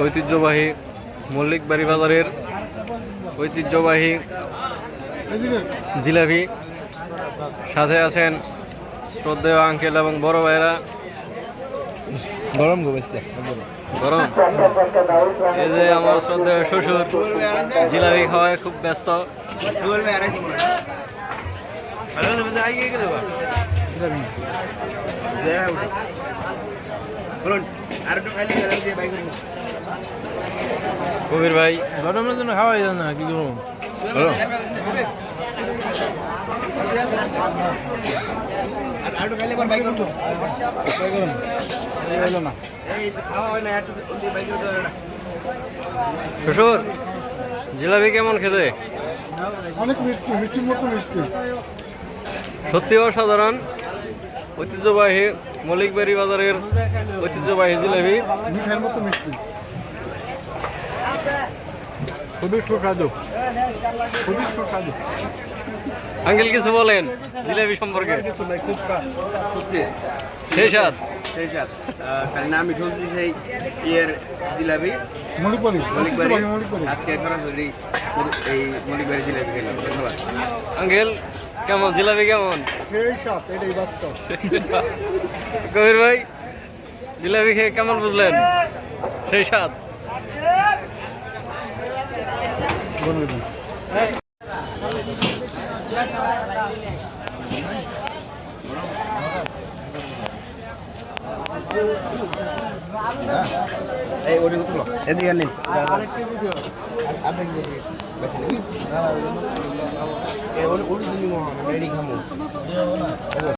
ঐতিহ্যবাহী মল্লিকবাড়ি বাজারের ঐতিহ্যবাহী জিলাপি। সাথে আছেন শ্রদ্ধেয় আঙ্কেল এবং বড় ভাইরা। গরম গোবেস্তে গরম। এই যে আমার শ্রদ্ধেয় শ্বশুর জিলাপি খাওয়ায় খুব ব্যস্ত। কবির ভাই গরমের জন্য খাওয়াই যায় না, কি গরম শ্বশুর জিলাপি কেমন খেতে? অনেক মিষ্টি, মিষ্টির মতো মিষ্টি। সত্যি অসাধারণ। ঐতিহ্যবাহী মল্লিকবাড়ি বাজারের ঐতিহ্যবাহী জিলাপি মিঠাইয়ের মতো মিষ্টি। খুবই সুস্বাদু, খুবই সুস্বাদু। আঙ্কেল কিছু বলেন জিলাপি সম্পর্কে। সেই স্বাদ খালি নামই শুনছি সেই ইয়ের জিলাপি মলিকবাড়ি মলিকবাড়ি। মলিকবাড়ি। আজকে সরাসরি এই মলিকবাড়ি জিলাপি খেলাম। ধন্যবাদ। আঙ্কেল কেমন জিলাপি কেমন? সেই স্বাদ, এটাই বাস্তব। কবির ভাই জিলাপি খেয়ে কেমন বুঝলেন? সেই স্বাদ। এই ওটি তুলো এদিকে নিন। আপনি